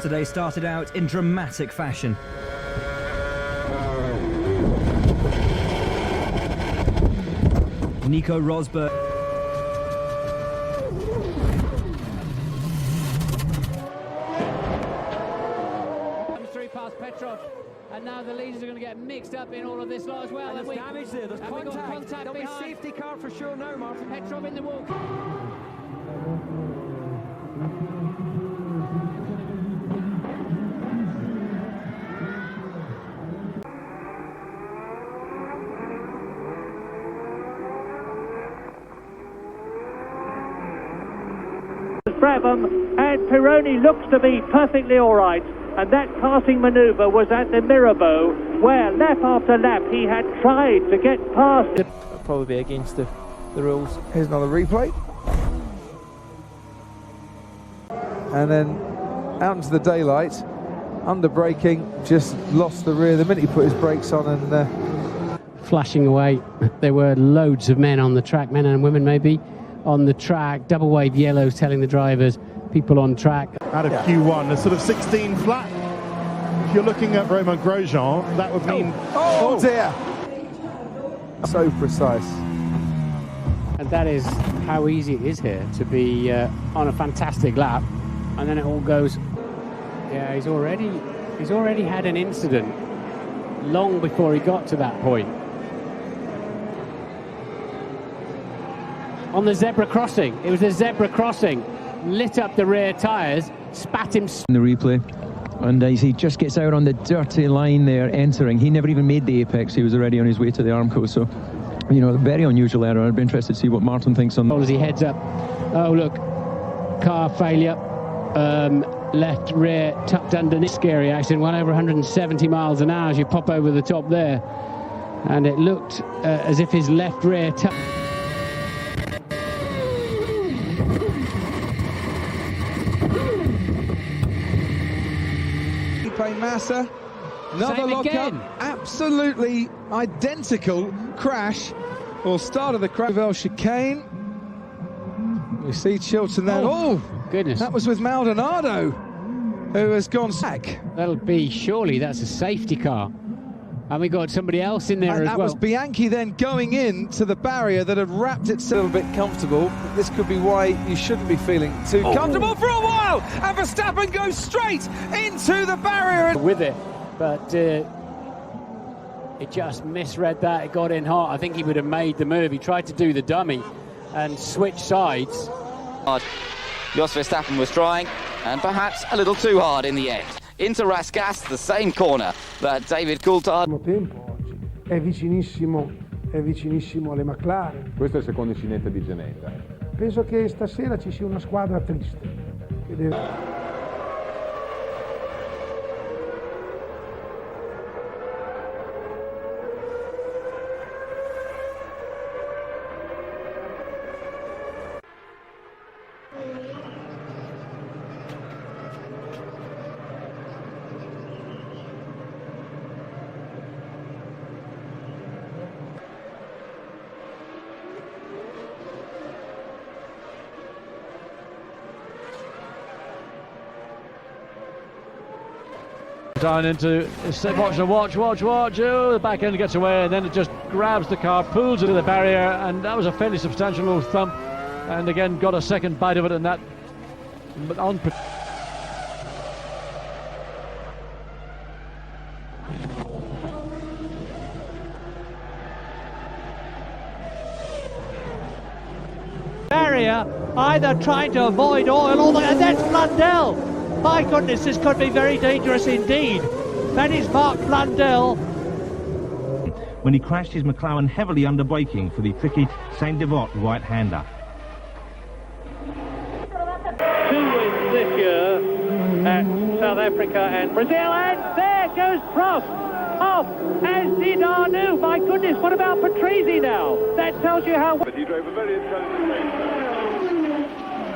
Today started out in dramatic fashion. Nico Rosberg. Comes through past Petrov, and now the leaders are going to get mixed up in all of this lot as well. And there's damage there, there's contact. There'll be a safety car for sure now, Martin. Petrov in the walk. Brabham, and Pironi looks to be perfectly all right, and that passing manoeuvre was at the Mirabeau, where lap after lap he had tried to get past. That'll probably be against the rules. Here's another replay, and then out into the daylight, under braking, just lost the rear the minute he put his brakes on, and Flashing away. There were loads of men on the track, men and women maybe, on the track, double wave yellows telling the drivers, people on track. Out of Q1, a sort of 16 flat. If you're looking at Romain Grosjean, that would mean... Oh dear! So precise. And that is how easy it is here to be on a fantastic lap, and then it all goes... Yeah, he's already had an incident long before he got to that point. On the zebra crossing, it was a zebra crossing, lit up the rear tyres, spat him. In the replay, and as he just gets out on the dirty line there, entering, he never even made the apex, he was already on his way to the Armco, so, you know, very unusual error. I'd be interested to see what Martin thinks on that. As he heads up, oh look, car failure, left rear tucked underneath. Scary accident, well over 170 miles an hour as you pop over the top there, and it looked as if his left rear tucked. Massa, another lock-up, absolutely identical crash, or start of the crash. Chicane. We see Chilton then. Oh, goodness. That was with Maldonado, who has gone back. That'll be, surely that's a safety car. And we got somebody else in there and as that well. Was Bianchi then going in to the barrier that had wrapped itself a little bit comfortable. This could be why you shouldn't be feeling too comfortable for a while. And Verstappen goes straight into the barrier. With it, but it just misread that. It got in hot. I think he would have made the move. He tried to do the dummy and switch sides. Jos Verstappen was trying, and perhaps a little too hard in the end. Into Rascasse, the same corner that David Coulthard. Tempo oggi è vicinissimo alle McLaren. Questo è il secondo incidente di Ginetta. Penso che stasera ci sia una squadra triste. Down into watch, oh, the back end gets away, and then it just grabs the car, pulls it to the barrier, and that was a fairly substantial little thump, and again got a second bite of it, and that on. Barrier, either trying to avoid oil, and that's Blundell. My goodness, this could be very dangerous indeed. That is Mark Blundell. When he crashed his McLaren heavily under braking for the tricky Saint-Devote right-hander. 2 wins this year at South Africa and Brazil, and there goes Prost off, as did Arnoux. My goodness, what about Patrese now? That tells you how... But he drove a very intelligent race.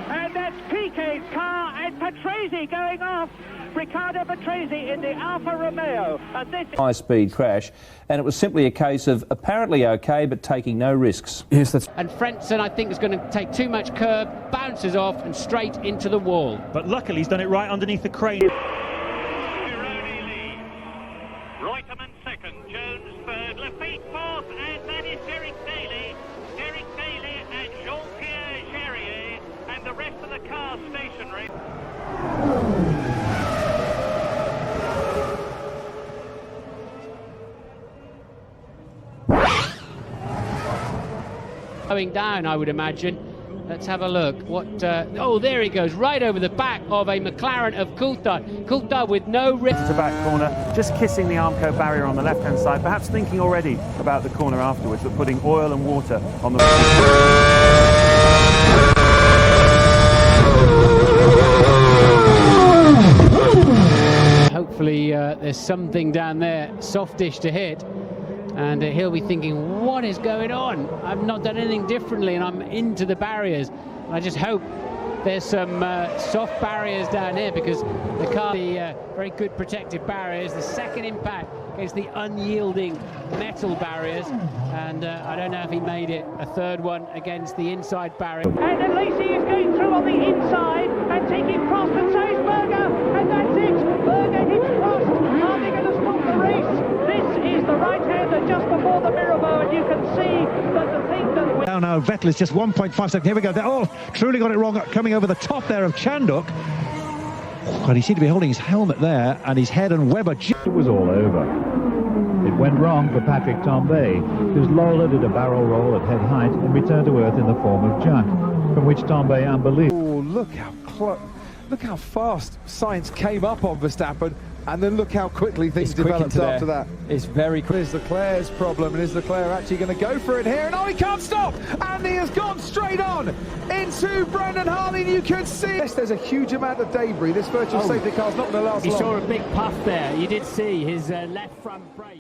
And that's Piquet's car, and And Patrese going off. Riccardo Patrese in the Alfa Romeo. And this high-speed crash, and it was simply a case of apparently okay, but taking no risks. Yes, that's. And Frentzen, I think, is going to take too much curb, bounces off, and straight into the wall. But luckily, he's done it right underneath the crane. Reutemann second, Jones third, Lafitte fourth, and that is Derek Daly and Jean-Pierre Jarier, and the rest of the car stationary. Going down, I would imagine. Let's have a look. What? Oh, there he goes, right over the back of a McLaren of Coulthard. Coulthard with no risk. To back corner, just kissing the Armco barrier on the left-hand side, perhaps thinking already about the corner afterwards, but putting oil and water on the... Hopefully there's something down there, softish to hit. And he'll be thinking, what is going on? I've not done anything differently and I'm into the barriers. And I just hope there's some soft barriers down here, because the car, the very good protective barriers, the second impact against the unyielding metal barriers. And I don't know if he made it a third one against the inside barrier. And Lacey is going through on the inside and taking Prost, and so is Berger, and that's it. Berger hits Prost. Are they going to stop the race? This is the right-hander just before the Mirabeau, and you can see that the thing that... Now, Vettel is just 1.5 seconds. Here we go. They're truly got it wrong, coming over the top there of Chanduk. And he seemed to be holding his helmet there, and his head and Webber... It was all over. It went wrong for Patrick Tambay, whose Lola did a barrel roll at head height and returned to earth in the form of junk, from which Tambay unbelievable. Oh, look how fast Sainz came up on Verstappen, and then look how quickly things developed after that. It's very quick. Is Leclerc's problem, and is Leclerc actually going to go for it here? And oh, he can't stop! And he has gone straight on into Brandon Hartley. You can see yes, there's a huge amount of debris. This virtual safety car's not going to last long. He saw a big puff there. You did see his left front brake.